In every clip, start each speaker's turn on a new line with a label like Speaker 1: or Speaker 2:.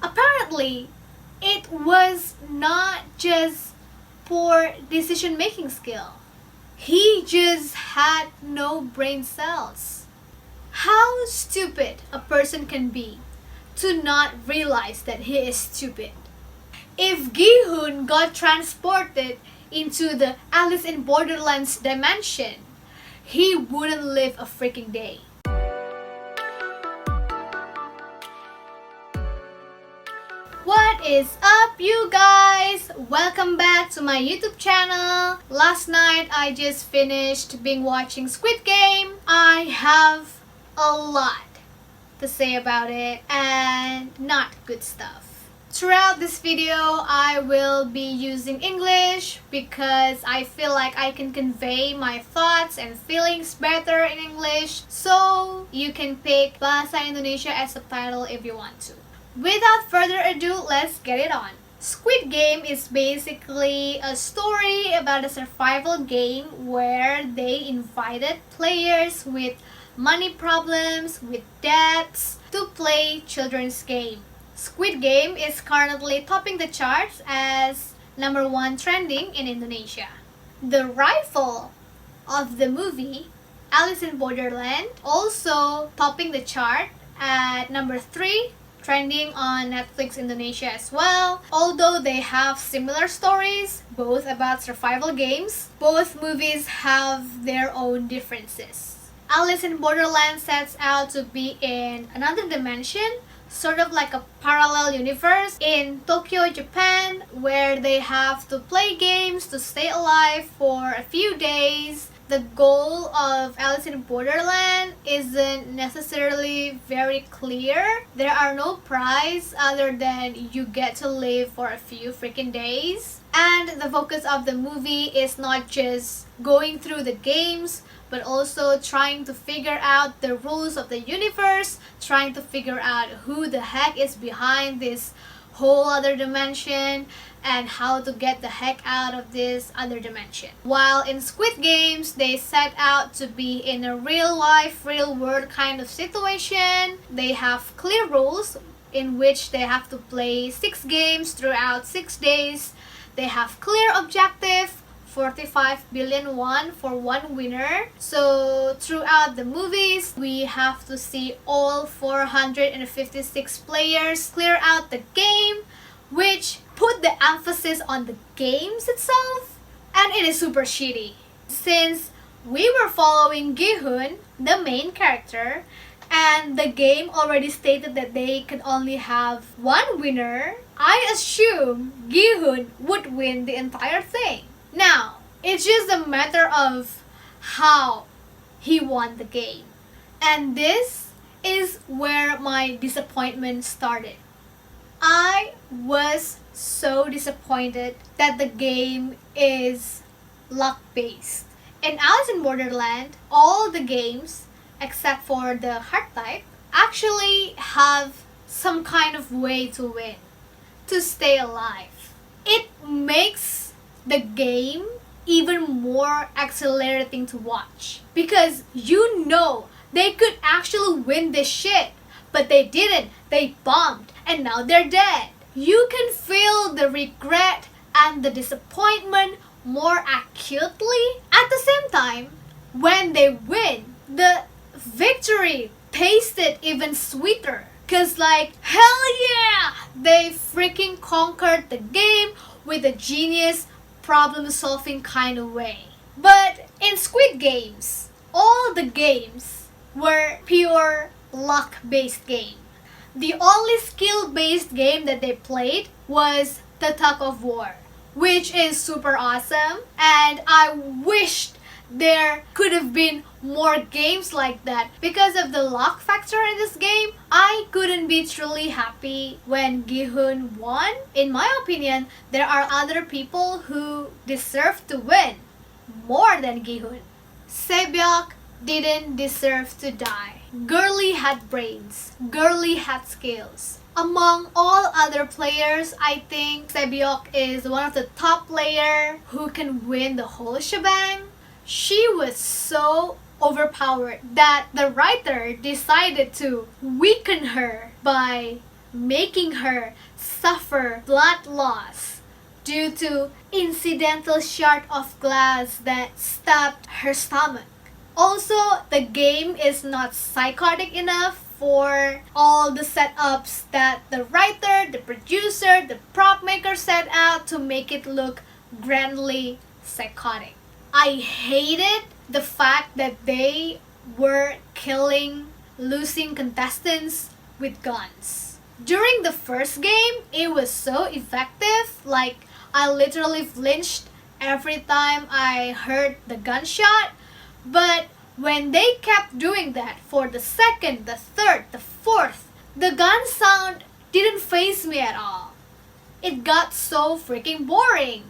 Speaker 1: Apparently, it was not just poor decision-making skill. He just had no brain cells. How stupid a person can be to not realize that he is stupid. If Gi-hoon got transported into the Alice in Borderlands dimension, he wouldn't live a freaking day. What is up, you guys? Welcome back to my YouTube channel. Last night I just finished watching Squid Game. I have a lot to say about it and not good stuff. Throughout this video, I will be using English because I feel like I can convey my thoughts and feelings better in English. So you can pick Bahasa Indonesia as subtitle if you want to. Without further ado, let's get it on. Squid Game is basically a story about a survival game where they invited players with money problems, with debts, to play children's game. Squid Game is currently topping the charts as #1 trending in Indonesia. The rival of the movie, Alice in Borderland, also topping the chart at #3, trending on Netflix Indonesia as well. Although they have similar stories, both about survival games, both movies have their own differences. Alice in Borderland sets out to be in another dimension, sort of like a parallel universe in Tokyo, Japan, where they have to play games to stay alive for a few days. The goal of Alice in Borderland isn't necessarily very clear. There are no prize other than you get to live for a few freaking days. And the focus of the movie is not just going through the games, but also trying to figure out the rules of the universe, trying to figure out who the heck is behind this whole other dimension, and how to get the heck out of this other dimension. While in Squid Games, they set out to be in a real life, real world kind of situation. They have clear rules in which they have to play 6 games throughout 6 days. They have clear objective, 45 billion won for one winner. So throughout the movies, we have to see all 456 players clear out the game, which put the emphasis on the games itself, and it is super shitty. Since we were following Gi-hoon, the main character, and the game already stated that they could only have one winner, I assume Gi-hoon would win the entire thing. Now, it's just a matter of how he won the game. And this is where my disappointment started. I was so disappointed that the game is luck-based. In Alice in Borderland, all the games, except for the hard type, actually have some kind of way to win, to stay alive. It makes the game even more exhilarating to watch, because you know they could actually win this shit, but they didn't. They bombed, and now they're dead. You can feel the regret and the disappointment more acutely. At the same time, when they win, the victory tasted even sweeter, cause like, hell yeah, they freaking conquered the game with a genius problem-solving kind of way. But in Squid Games, all the games were pure luck-based game. The only skill-based game that they played was the tug of war, which is super awesome, and I wished there could have been more games like that. Because of the luck factor in this game, I couldn't be truly happy when Gi-hoon won. In my opinion, there are other people who deserve to win more than Gi-hoon. Sebyok didn't deserve to die. Girly had brains. Girly had skills. Among all other players, I think Sebyok is one of the top players who can win the whole shebang. She was so overpowered that the writer decided to weaken her by making her suffer blood loss due to incidental shard of glass that stabbed her stomach. Also, the game is not psychotic enough for all the setups that the writer, the producer, the prop maker set out to make it look grandly psychotic. I hated the fact that they were killing losing contestants with guns. During the first game, it was so effective, like I literally flinched every time I heard the gunshot. But when they kept doing that for the second, the third, the fourth, the gun sound didn't faze me at all. It got so freaking boring.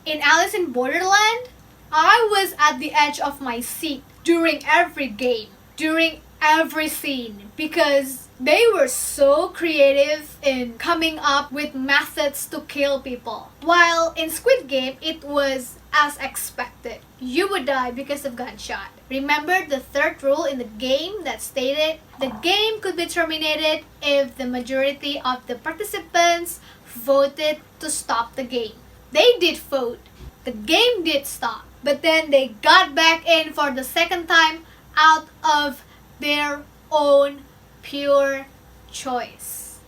Speaker 1: In Alice in Borderland, I was at the edge of my seat during every game, during every scene, because they were so creative in coming up with methods to kill people. While in Squid Game, it was as expected. You would die because of gunshot. Remember the third rule in the game that stated the game could be terminated if the majority of the participants voted to stop the game. They did vote. The game did stop. But then they got back in for the second time out of their own pure choice.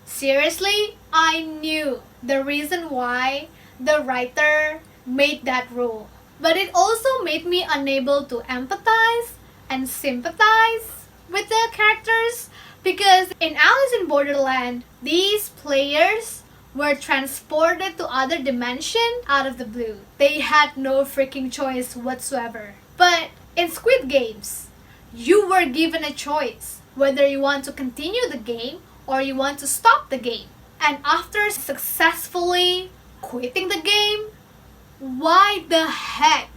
Speaker 1: Seriously, I knew the reason why the writer made that rule. But it also made me unable to empathize and sympathize with the characters, because in Alice in Borderland, these players were transported to other dimension out of the blue. They had no freaking choice whatsoever. But in Squid Games, you were given a choice whether you want to continue the game or you want to stop the game. And after successfully quitting the game, why the heck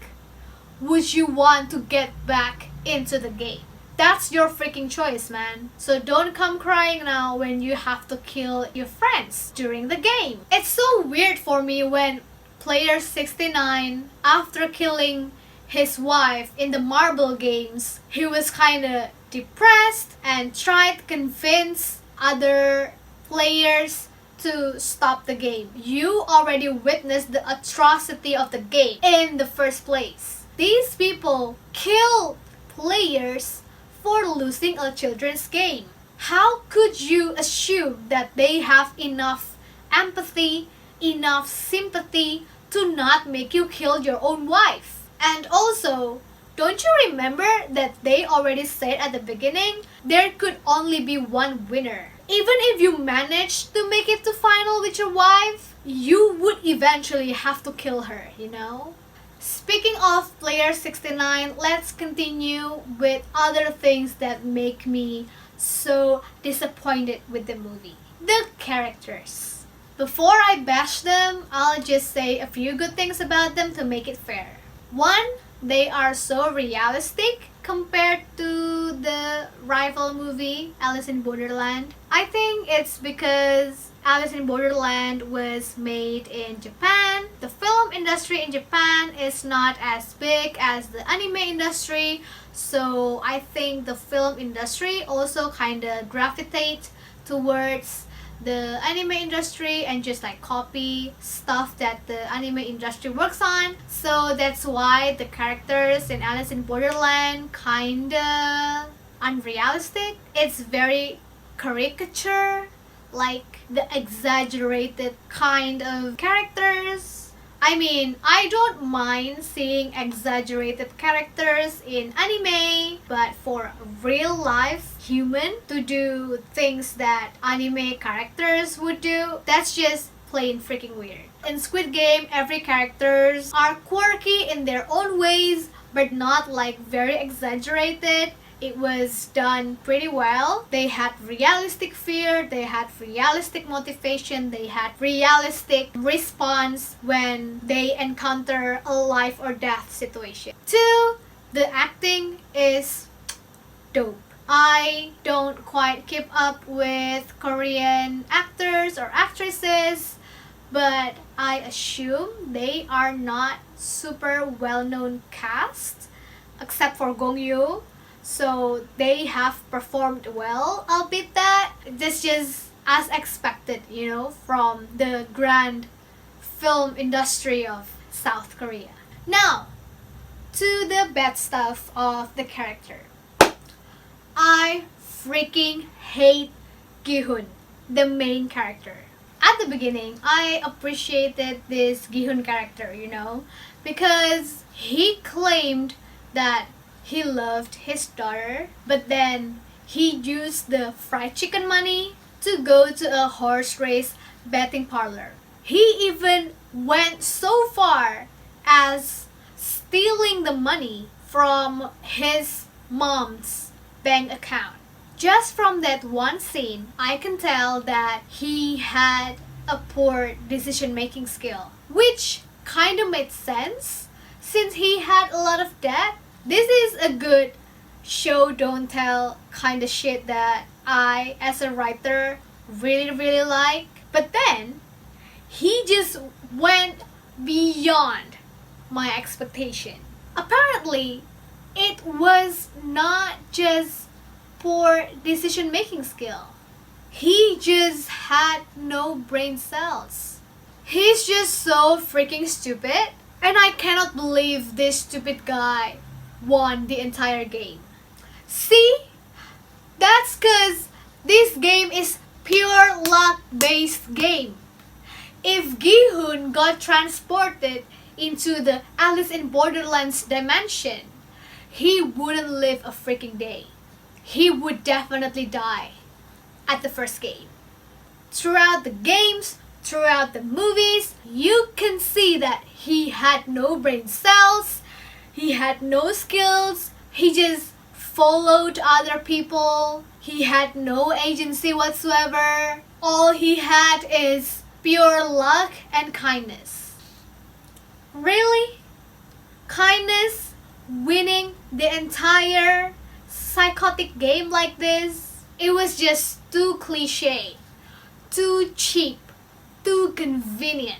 Speaker 1: would you want to get back into the game? That's your freaking choice, man. So don't come crying now when you have to kill your friends during the game. It's so weird for me when player 69, after killing his wife in the marble games, he was kinda depressed and tried to convince other players to stop the game. You already witnessed the atrocity of the game in the first place. These people kill players for losing a children's game. How could you assume that they have enough empathy, enough sympathy to not make you kill your own wife? And also, don't you remember that they already said at the beginning there could only be one winner? Even if you managed to make it to final with your wife, you would eventually have to kill her, you know? Speaking of player 69, let's continue with other things that make me so disappointed with the movie. The characters. Before I bash them, I'll just say a few good things about them to make it fair. One, they are so realistic compared to the rival movie, Alice in Borderland. I think it's because Alice in Borderland was made in Japan. The film industry in Japan is not as big as the anime industry, so I think the film industry also kinda gravitate towards the anime industry and just like copy stuff that the anime industry works on. So that's why the characters in Alice in Borderland kinda unrealistic. It's very caricature, like the exaggerated kind of characters. I mean, I don't mind seeing exaggerated characters in anime, but for real life human to do things that anime characters would do, that's just plain freaking weird. In Squid Game, every characters are quirky in their own ways, but not like very exaggerated. It was done pretty well. They had realistic fear, they had realistic motivation, they had realistic response when they encounter a life or death situation. Two, the acting is dope. I don't quite keep up with Korean actors or actresses, but I assume they are not super well-known cast, except for Gong Yoo. So they have performed well, albeit that this just as expected, from the grand film industry of South Korea. Now, to the bad stuff of the character. I freaking hate Gi-hun, the main character. At the beginning, I appreciated this Gi-hun character, because he claimed that he loved his daughter, but then he used the fried chicken money to go to a horse race betting parlor. He even went so far as stealing the money from his mom's bank account. Just from that one scene, I can tell that he had a poor decision-making skill, which kind of made sense since he had a lot of debt. This is a good show don't tell kind of shit that I, as a writer, really like. But then, he just went beyond my expectation. Apparently, it was not just poor decision-making skill. He just had no brain cells. He's just so freaking stupid, and I cannot believe this stupid guy won the entire game. See? That's cause this game is pure luck-based game. If Gi-hun got transported into the Alice in Borderlands dimension, he wouldn't live a freaking day. He would definitely die at the first game. Throughout the games, throughout the movies, you can see that he had no brain cells, he had no skills, he just followed other people, he had no agency whatsoever. All he had is pure luck and kindness. Really? Kindness winning the entire psychotic game like this? It was just too cliche, too cheap, too convenient.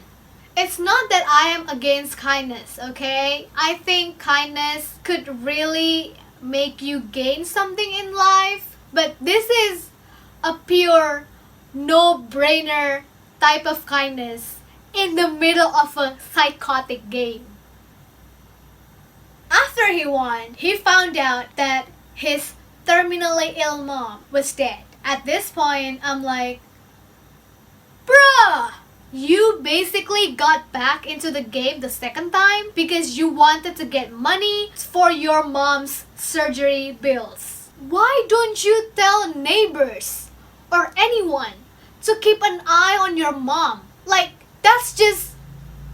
Speaker 1: It's not that I am against kindness, okay? I think kindness could really make you gain something in life, but this is a pure no-brainer type of kindness in the middle of a psychotic game. After he won, he found out that his terminally ill mom was dead. At this point, I'm like, bruh! You basically got back into the game the second time because you wanted to get money for your mom's surgery bills. Why don't you tell neighbors or anyone to keep an eye on your mom? Like, that's just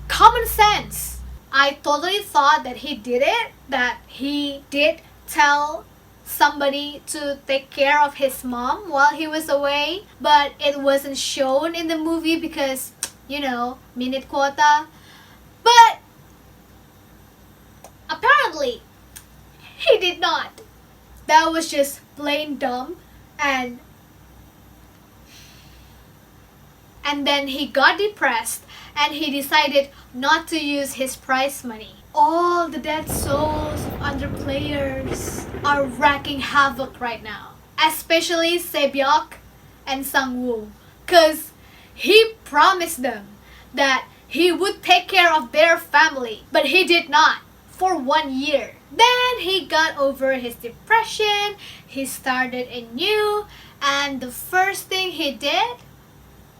Speaker 1: common sense. I totally thought that he did it, that he did tell somebody to take care of his mom while he was away, but it wasn't shown in the movie because, minute quota. But apparently, he did not. That was just plain dumb, and then he got depressed and he decided not to use his prize money. All the dead souls of other players are wreaking havoc right now, especially Sebyok and Sang-woo, cause he promised them that he would take care of their family, but he did not for 1 year. Then he got over his depression, he started anew, and the first thing he did,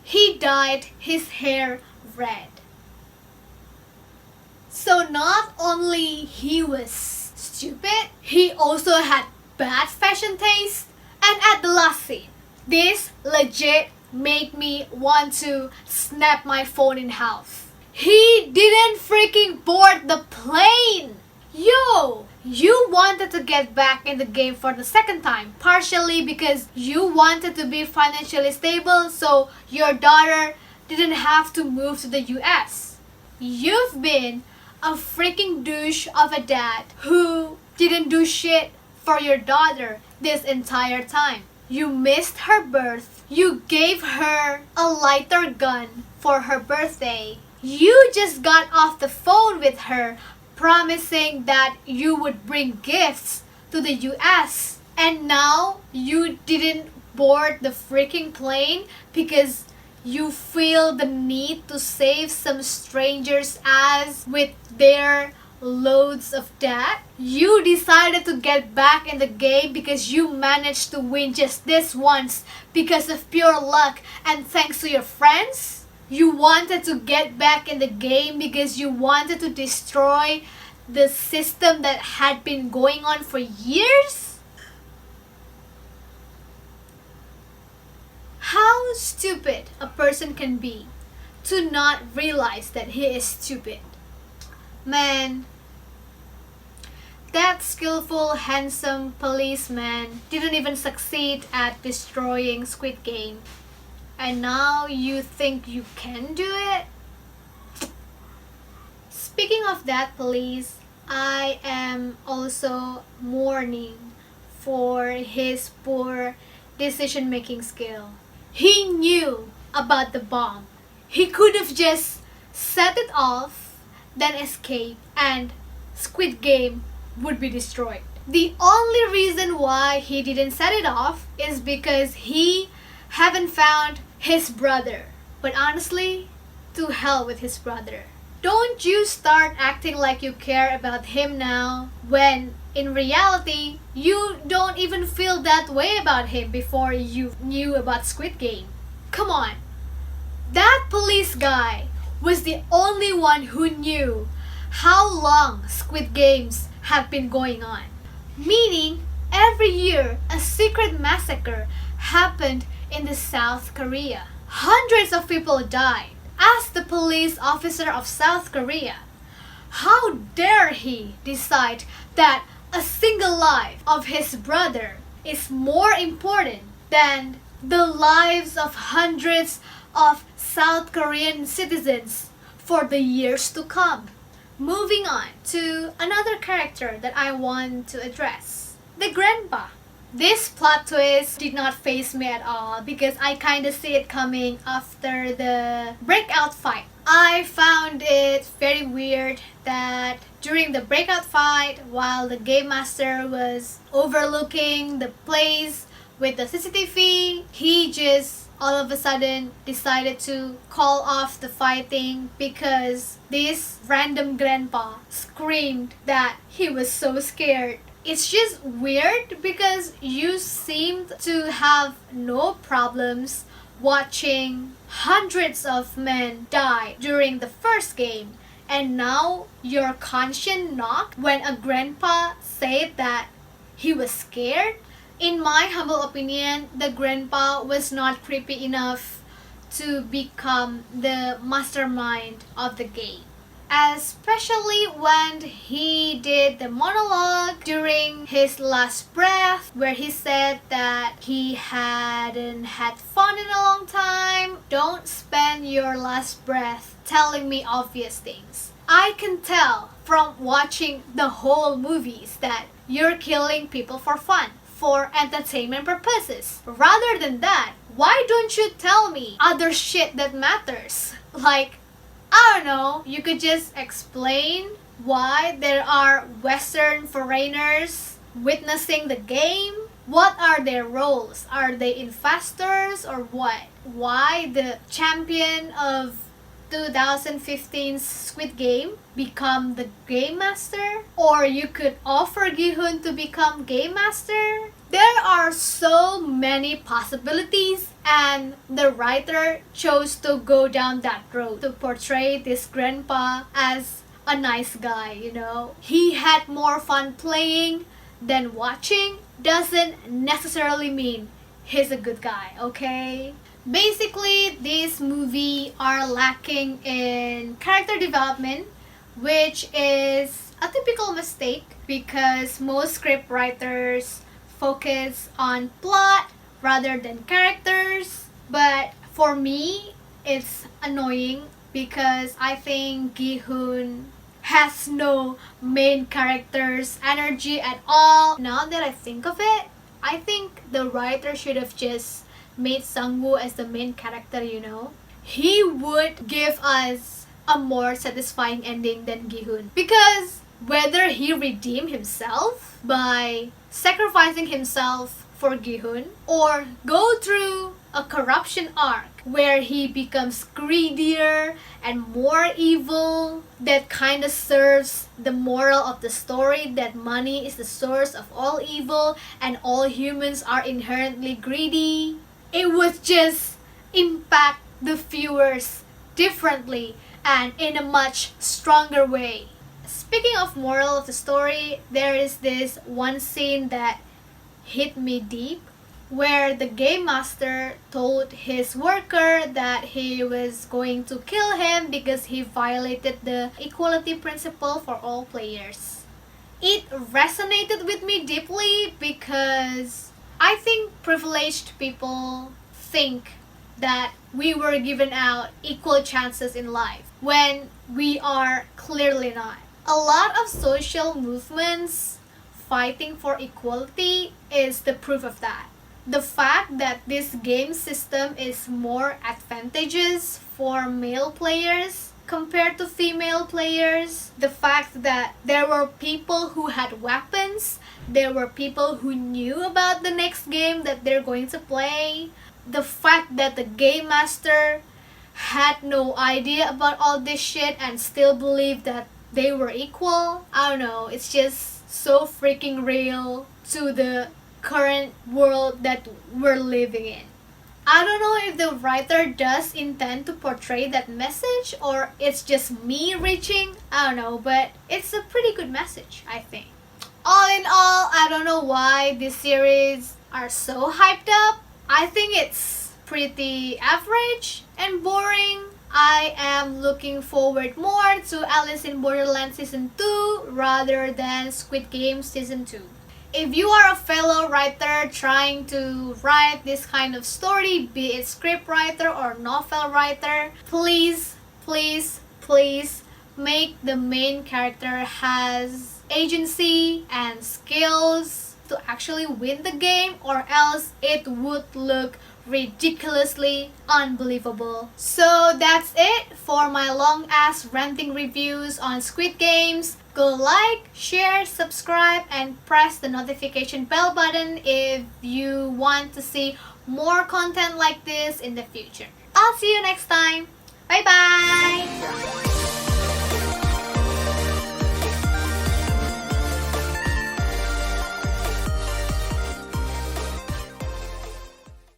Speaker 1: he dyed his hair red. So not only he was stupid, he also had bad fashion taste. And at the last scene, this legit made me want to snap my phone in half. He didn't freaking board the plane! Yo! You wanted to get back in the game for the second time, partially because you wanted to be financially stable so your daughter didn't have to move to the US. You've been a freaking douche of a dad who didn't do shit for your daughter this entire time. You missed her birth. You gave her a lighter gun for her birthday. You just got off the phone with her promising that you would bring gifts to the US. And now you didn't board the freaking plane because you feel the need to save some stranger's ass with their loads of debt? You decided to get back in the game because you managed to win just this once because of pure luck and thanks to your friends? You wanted to get back in the game because you wanted to destroy the system that had been going on for years? How stupid a person can be to not realize that he is stupid. Man, that skillful, handsome policeman didn't even succeed at destroying Squid Game. And now you think you can do it? Speaking of that police, I am also mourning for his poor decision-making skill. He knew about the bomb. He could have just set it off, then escape, and Squid Game would be destroyed. The only reason why he didn't set it off is because he haven't found his brother. But honestly, to hell with his brother. Don't you start acting like you care about him now when in reality you don't even feel that way about him before you knew about Squid Game. Come on. That police guy was the only one who knew how long Squid Games have been going on. Meaning, every year a secret massacre happened in the South Korea. Hundreds of people died. As the police officer of South Korea, how dare he decide that a single life of his brother is more important than the lives of hundreds of South Korean citizens for the years to come? Moving on to another character that I want to address, the grandpa. This plot twist did not faze me at all because I kinda see it coming after the breakout fight. I found it very weird that during the breakout fight, while the game master was overlooking the place with the CCTV, he just all of a sudden decided to call off the fighting because this random grandpa screamed that he was so scared. It's just weird because you seemed to have no problems watching hundreds of men die during the first game, and now your conscience knocked when a grandpa said that he was scared. In my humble opinion, the grandpa was not creepy enough to become the mastermind of the game. Especially when he did the monologue during his last breath where he said that he hadn't had fun in a long time. Don't spend your last breath telling me obvious things. I can tell from watching the whole movies that you're killing people for fun, for entertainment purposes. Rather than that, why don't you tell me other shit that matters? Like, I don't know, you could just explain why there are Western foreigners witnessing the game. What are their roles? Are they investors or what? Why the champion of 2015's Squid Game become the game master? Or you could offer Gi-hun to become game master? There are so many possibilities, and the writer chose to go down that road to portray this grandpa as a nice guy, you know. He had more fun playing than watching doesn't necessarily mean he's a good guy, okay? Basically, this movie are lacking in character development, which is a typical mistake because most script writers focus on plot rather than characters. But for me, it's annoying because I think Gi-hun has no main character's energy at all. Now that I think of it, I think the writer should have just made Sang-woo as the main character, you know. He would give us a more satisfying ending than Gi-hun. Because whether he redeemed himself by sacrificing himself for Gi-hun, or go through a corruption arc where he becomes greedier and more evil. That kind of serves the moral of the story that money is the source of all evil and all humans are inherently greedy. It would just impact the viewers differently and in a much stronger way. Speaking of moral of the story, there is this one scene that hit me deep where the game master told his worker that he was going to kill him because he violated the equality principle for all players. It resonated with me deeply because I think privileged people think that we were given out equal chances in life when we are clearly not. A lot of social movements fighting for equality is the proof of that. The fact that this game system is more advantageous for male players compared to female players, the fact that there were people who had weapons, there were people who knew about the next game that they're going to play, the fact that the game master had no idea about all this shit and still believed that they were equal. I don't know, it's just so freaking real to the current world that we're living in. I don't know if the writer does intend to portray that message or it's just me reaching. I don't know, but it's a pretty good message, I think. All in all, I don't know why this series are so hyped up. I think it's pretty average and boring. I am looking forward more to Alice in Borderland Season 2 rather than Squid Game Season 2. If you are a fellow writer trying to write this kind of story, be it script writer or novel writer, please, please, please make the main character has agency and skills to actually win the game, or else it would look ridiculously unbelievable. So that's it for my long ass ranting reviews on Squid Games. Go like, share, subscribe, and press the notification bell button if you want to see more content like this in the future. I'll see you next time. Bye bye!